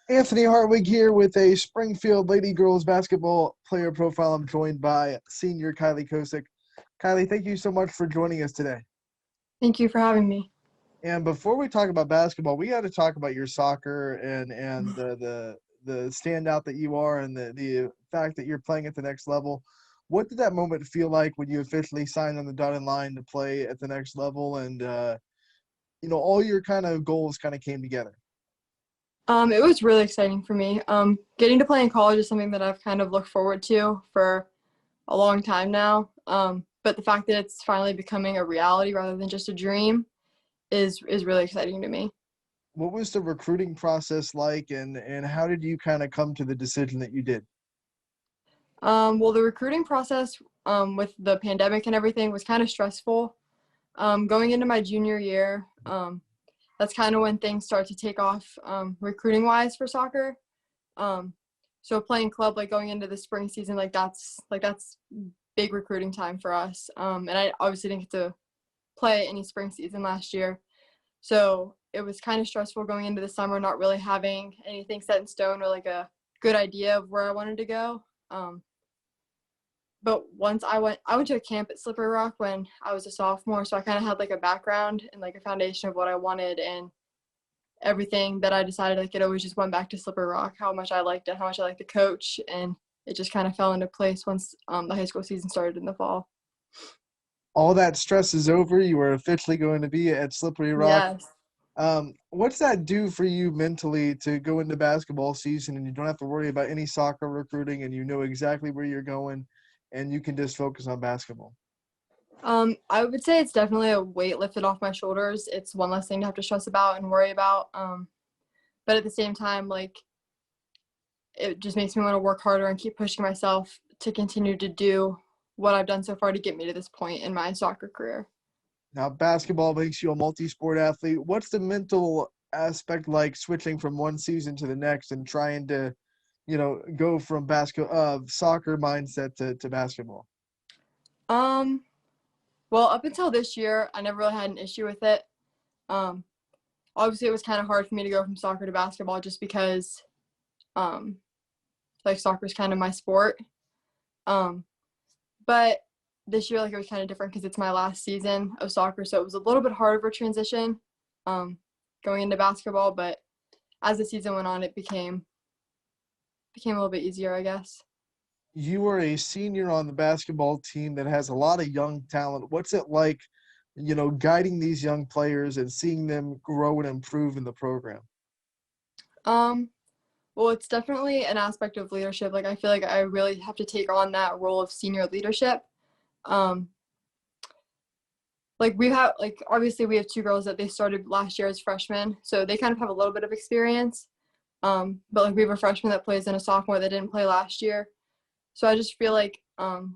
Anthony Hartwig here with a Springfield Lady Girls basketball player profile. I'm joined by senior Kylee Kosek. Kylee, thank you so much for joining us today. Thank you for having me. And before we talk about basketball, we got to talk about your soccer and the standout that you are and the fact that you're playing at the next level. What did that moment feel like when you officially signed on the dotted line to play at the next level and all your kind of goals kind of came together? It was really exciting for me. Getting to play in college is something that I've kind of looked forward to for a long time now. But the fact that it's finally becoming a reality rather than just a dream is really exciting to me. What was the recruiting process like and how did you kind of come to the decision that you did? Well, the recruiting process with the pandemic and everything was kind of stressful. Going into my junior year, that's kind of when things start to take off recruiting wise for soccer. So playing club, like going into the spring season, that's big recruiting time for us. And I obviously didn't get to play any spring season last year. So it was kind of stressful going into the summer, not really having anything set in stone or like a good idea of where I wanted to go. But once I went to a camp at Slippery Rock when I was a sophomore, so I kind of had like a background and like a foundation of what I wanted, and everything that I decided, like, it always just went back to Slippery Rock, how much I liked it, how much I liked the coach, and it just kind of fell into place once the high school season started in the fall. All that stress is over. You are officially going to be at Slippery Rock. Yes. What's that do for you mentally to go into basketball season and you don't have to worry about any soccer recruiting and you know exactly where you're going and you can just focus on basketball? I would say it's definitely a weight lifted off my shoulders. It's one less thing to have to stress about and worry about. But at the same time, like, it just makes me want to work harder and keep pushing myself to continue to do what I've done so far to get me to this point in my soccer career. Now, basketball makes you a multi-sport athlete. What's the mental aspect like switching from one season to the next and trying to, go from soccer mindset to basketball? Um, well, up until this year, I never really had an issue with it. Um, Obviously, it was kind of hard for me to go from soccer to basketball just because, um, like, soccer is kind of my sport. Um, but this year, like, it was kind of different because it's my last season of soccer, so it was a little bit harder of a transition um, going into basketball. But as the season went on, it became a little bit easier, I guess. You are a senior on the basketball team that has a lot of young talent. What's it like, guiding these young players and seeing them grow and improve in the program? Um, well, it's definitely an aspect of leadership. Like, I feel like I really have to take on that role of senior leadership. Um, like, we have, like, obviously we have two girls that they started last year as freshmen, so they kind of have a little bit of experience. But like, we have a freshman that plays and a sophomore that didn't play last year. So I just feel like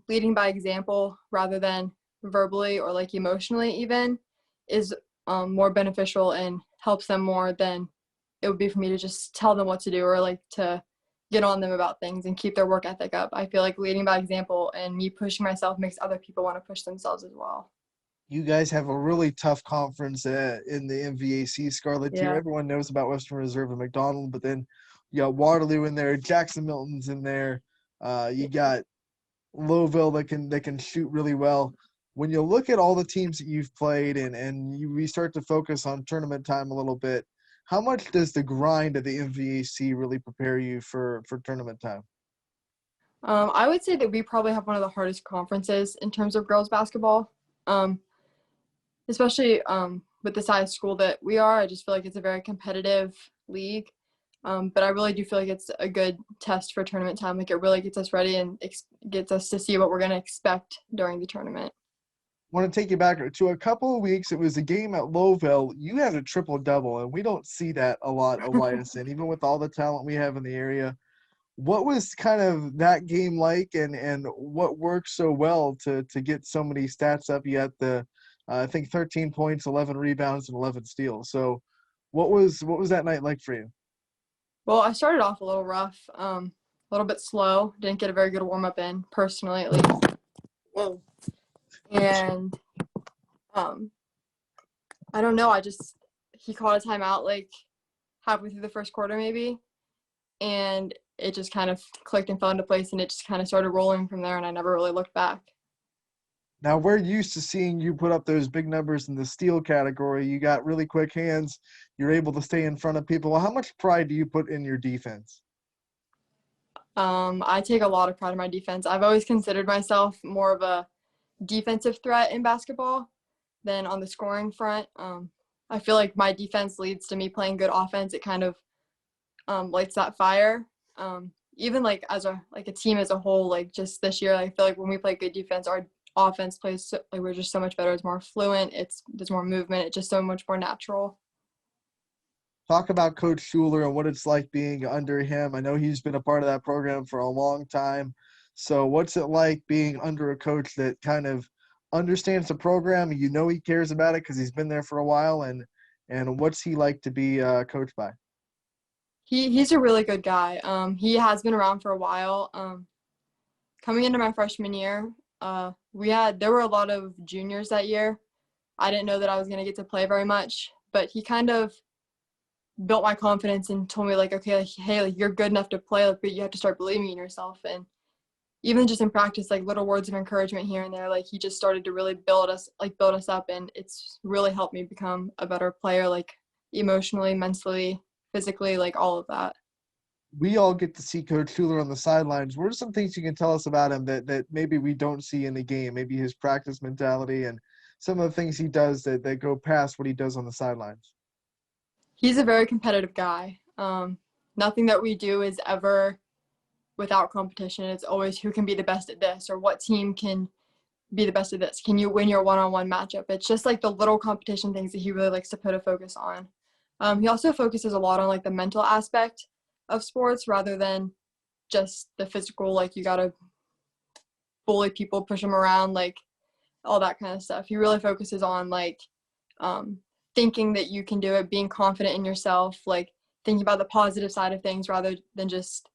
leading by example rather than verbally or like emotionally even is more beneficial and helps them more than it would be for me to just tell them what to do or like to get on them about things and keep their work ethic up. I feel like leading by example and me pushing myself makes other people want to push themselves as well. You guys have a really tough conference in the MVAC Scarlet Tier. Yeah. Everyone knows about Western Reserve and McDonald, but then you got Waterloo in there, Jackson Milton's in there. You got Lowville that can shoot really well. When you look at all the teams that you've played we start to focus on tournament time a little bit, how much does the grind of the MVAC really prepare you for tournament time? I would say that we probably have one of the hardest conferences in terms of girls basketball. Um, Especially with the size school that we are. I just feel like it's a very competitive league. But I really do feel like it's a good test for tournament time. Like, it really gets us ready and gets us to see what we're going to expect during the tournament. Want to take you back to a couple of weeks. It was a game at Lowville. You had a triple-double, and we don't see that a lot, Eliason, even with all the talent we have in the area. What was kind of that game like, and what worked so well to get so many stats up? You had I think 13 points, 11 rebounds, and 11 steals. So what was that night like for you? Well, I started off a little rough, a little bit slow. Didn't get a very good warm-up in, personally at least. Whoa. And I don't know. He called a timeout like halfway through the first quarter maybe. and it just kind of clicked and fell into place, and it just kind of started rolling from there, and I never really looked back. Now, we're used to seeing you put up those big numbers in the steal category. You got really quick hands. You're able to stay in front of people. How much pride do you put in your defense? I take a lot of pride in my defense. I've always considered myself more of a defensive threat in basketball than on the scoring front. I feel like my defense leads to me playing good offense. It kind of lights that fire. Even like as a team as a whole, like just this year, I feel like when we play good defense, our offense plays like we're just so much better. It's more fluent. There's more movement. It's just so much more natural. Talk about Coachschuler and what it's like being under him. I know he's been a part of that program for a long time. So what's it like being under a coach that kind of understands the program? You know he cares about it because he's been there for a while. And what's he like to be coached by? He's a really good guy. He has been around for a while. Coming into my freshman year, there were a lot of juniors that year. I didn't know that I was going to get to play very much, but he kind of built my confidence and told me like, okay, like, hey, like, you're good enough to play, like, but you have to start believing in yourself. And even just in practice, like little words of encouragement here and there, like he just started to really build us up, and it's really helped me become a better player, like emotionally, mentally, physically, like all of that. We all get to see Coach Schuler on the sidelines. What are some things you can tell us about him that maybe we don't see in the game? Maybe his practice mentality and some of the things he does that go past what he does on the sidelines. He's a very competitive guy. Nothing that we do is ever without competition. It's always who can be the best at this, or what team can be the best at this. Can you win your one-on-one matchup? It's just like the little competition things that he really likes to put a focus on. He also focuses a lot on like the mental aspect of sports rather than just the physical, like you gotta bully people, push them around, like all that kind of stuff. He really focuses on like thinking that you can do it, being confident in yourself, like thinking about the positive side of things rather than just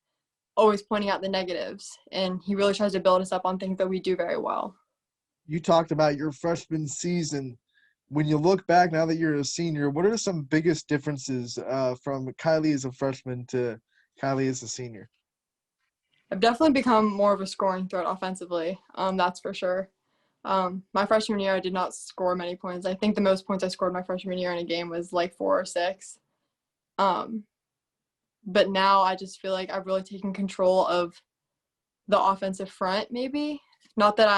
always pointing out the negatives. And he really tries to build us up on things that we do very well. You talked about your freshman season. When you look back now that you're a senior, what are some biggest differences from Kylee as a freshman to Kylee as a senior? I've definitely become more of a scoring threat offensively. That's for sure. My freshman year, I did not score many points. I think the most points I scored my freshman year in a game was like 4 or 6. But now I just feel like I've really taken control of the offensive front, maybe. Not that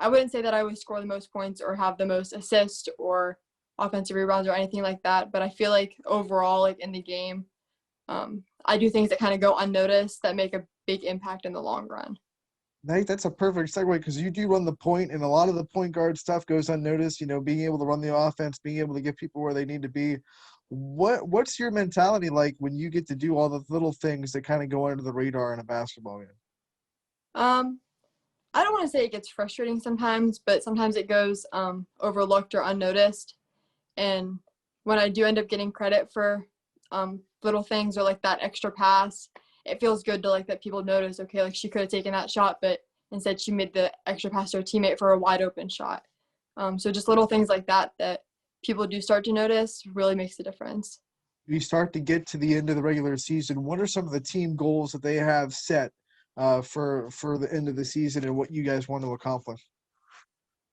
I wouldn't say that I would score the most points or have the most assists or offensive rebounds or anything like that, but I feel like overall, like in the game, I do things that kind of go unnoticed that make a big impact in the long run. Nate, that's a perfect segue because you do run the point, and a lot of the point guard stuff goes unnoticed. You know, being able to run the offense, being able to get people where they need to be. What's your mentality like when you get to do all the little things that kind of go under the radar in a basketball game? I don't want to say it gets frustrating sometimes, but sometimes it goes overlooked or unnoticed. And when I do end up getting credit for little things or like that extra pass, it feels good to like that people notice, okay, like she could have taken that shot, but instead she made the extra pass to her teammate for a wide open shot. So just little things like that people do start to notice really makes a difference. You start to get to the end of the regular season. What are some of the team goals that they have set for the end of the season and what you guys want to accomplish?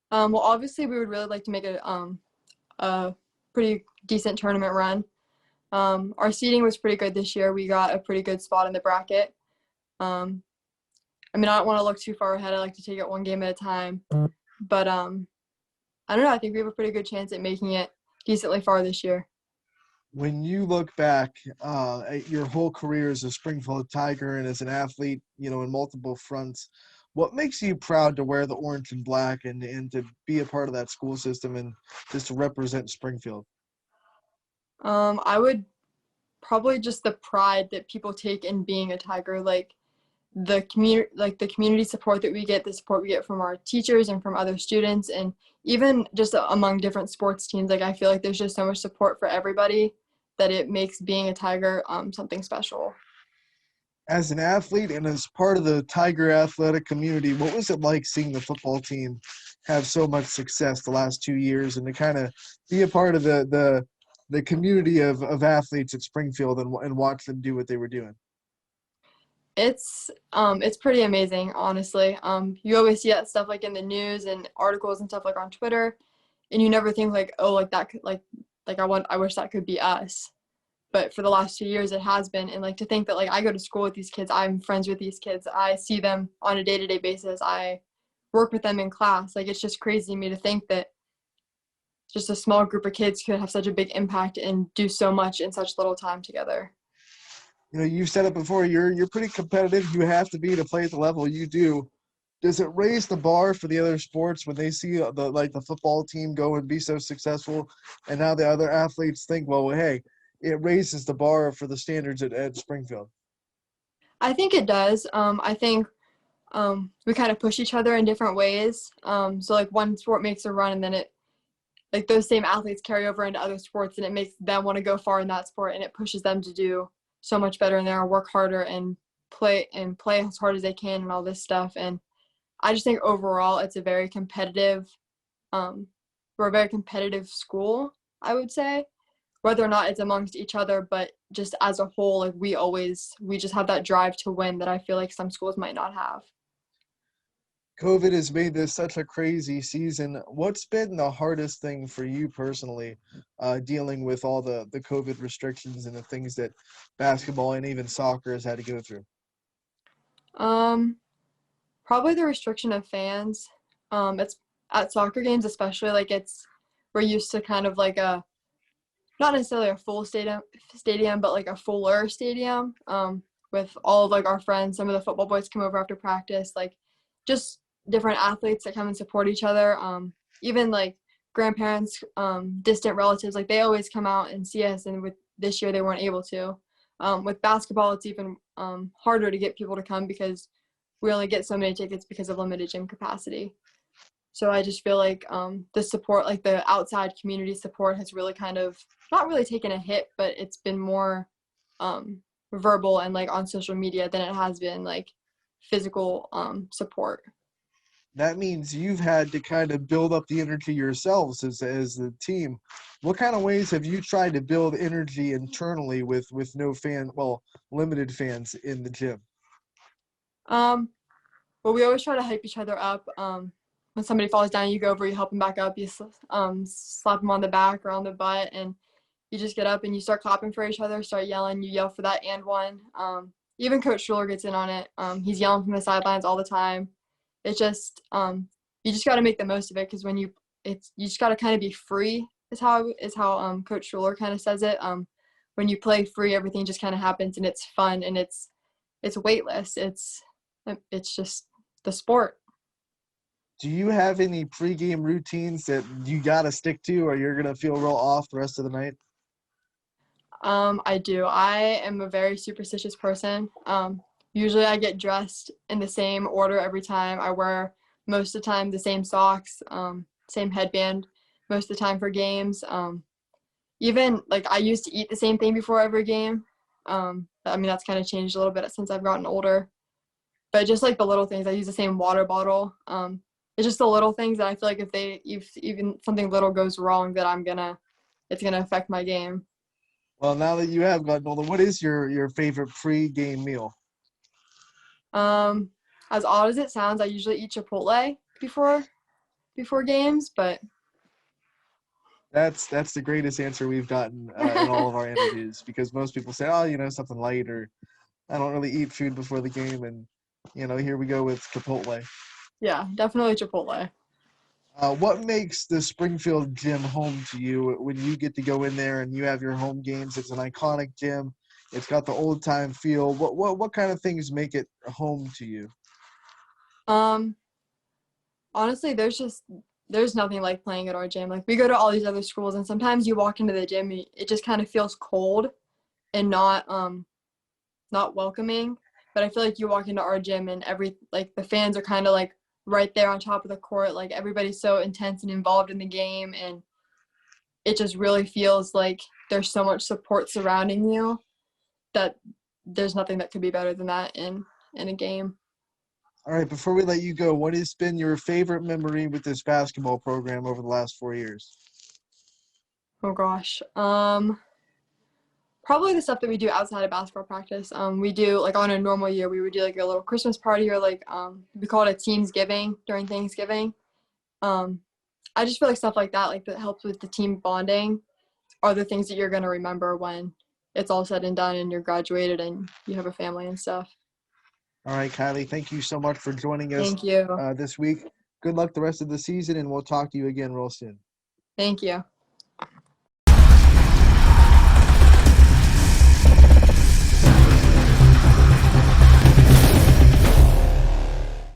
Well, obviously we would really like to make a pretty decent tournament run. Our seeding was pretty good this year. We got a pretty good spot in the bracket. I don't want to look too far ahead. I like to take it one game at a time. But I don't know. I think we have a pretty good chance at making it decently far this year. When you look back at your whole career as a Springfield Tiger and as an athlete, you know, in multiple fronts, what makes you proud to wear the orange and black and to be a part of that school system and just to represent Springfield? I would probably just the pride that people take in being a Tiger, like the community support that we get, the support we get from our teachers and from other students, and even just among different sports teams. Like I feel like there's just so much support for everybody that it makes being a Tiger something special. As an athlete and as part of the Tiger athletic community, what was it like seeing the football team have so much success the last 2 years and to kind of be a part of the community of athletes at Springfield and watch them do what they were doing? It's pretty amazing, honestly. You always see that stuff like in the news and articles and stuff like on Twitter, and you never think like, oh, like that could I wish that could be us. But for the last 2 years, it has been. And like to think that like I go to school with these kids, I'm friends with these kids, I see them on a day-to-day basis, I work with them in class. Like it's just crazy to me to think that just a small group of kids could have such a big impact and do so much in such little time together. You've said it before. You're pretty competitive. You have to be to play at the level you do. Does it raise the bar for the other sports when they see the football team go and be so successful, and now the other athletes think, well, hey, it raises the bar for the standards at Springfield? I think it does. I think we kind of push each other in different ways. So like one sport makes a run, and then like those same athletes carry over into other sports, and it makes them want to go far in that sport, and it pushes them to do so much better in there, work harder, and play as hard as they can, and all this stuff. And I just think overall, it's a very competitive. We're a very competitive school, I would say, whether or not it's amongst each other, but just as a whole, like we just have that drive to win that I feel like some schools might not have. COVID has made this such a crazy season. What's been the hardest thing for you personally, dealing with all the COVID restrictions and the things that basketball and even soccer has had to go through? Um, Probably the restriction of fans. It's at soccer games especially, like we're used to kind of like a not necessarily a full stadium, but like a fuller stadium. With all of like our friends, some of the football boys come over after practice, like just different athletes that come and support each other. Even like grandparents, distant relatives, like they always come out and see us. And with this year, they weren't able to. With basketball, it's even harder to get people to come because we only get so many tickets because of limited gym capacity. So I just feel like the support, like the outside community support, has really kind of not really taken a hit, but it's been more verbal and like on social media than it has been like physical support. That means you've had to kind of build up the energy yourselves as the team. What kind of ways have you tried to build energy internally with no limited fans in the gym? Well, we always try to hype each other up. When somebody falls down, you go over, you help them back up, you slap them on the back or on the butt, and you just get up and you start clapping for each other, start yelling, you yell for that and one. Even Coachschuler gets in on it. He's yelling from the sidelines all the time. It's just you just got to make the most of it, because you just got to kind of be free is how Coachschuler kind of says it. When you play free, everything just kind of happens, and it's fun, and it's weightless. It's just the sport. Do you have any pregame routines that you got to stick to, or you're going to feel real off the rest of the night? I do. I am a very superstitious person. Usually I get dressed in the same order every time. I wear most of the time the same socks, same headband most of the time for games. Even like I used to eat the same thing before every game. I mean, that's kind of changed a little bit since I've gotten older. But just like the little things, I use the same water bottle. It's just the little things that I feel like if even something little goes wrong, that it's gonna affect my game. Well, now that you have gotten older, what is your favorite pregame meal? Um, as odd as it sounds, I usually eat Chipotle before games, but That's the greatest answer we've gotten in all of our interviews, because most people say, oh, something light, or I don't really eat food before the game, and here we go with Chipotle. yeah, definitely Chipotle. What makes the Springfield Gym home to you when you get to go in there and you have your home games? It's an iconic gym. It's got the old time feel. What kind of things make it home to you? Um, Honestly, there's nothing like playing at our gym. Like we go to all these other schools, and sometimes you walk into the gym, it just kind of feels cold and not welcoming. But I feel like you walk into our gym and the fans are kind of like right there on top of the court. Like everybody's so intense and involved in the game, and it just really feels like there's so much support surrounding you that there's nothing that could be better than that in a game. All right, before we let you go, what has been your favorite memory with this basketball program over the last 4 years? Oh gosh. Probably the stuff that we do outside of basketball practice. We do, like, on a normal year, we would do, like, a little Christmas party, or, like, we call it a Teamsgiving during Thanksgiving. I just feel like stuff like that helps with the team bonding, are the things that you're going to remember when it's all said and done and you're graduated and you have a family and stuff. All right, Kylee, thank you so much for joining us Thank you. this week. Good luck the rest of the season, and we'll talk to you again real soon. Thank you.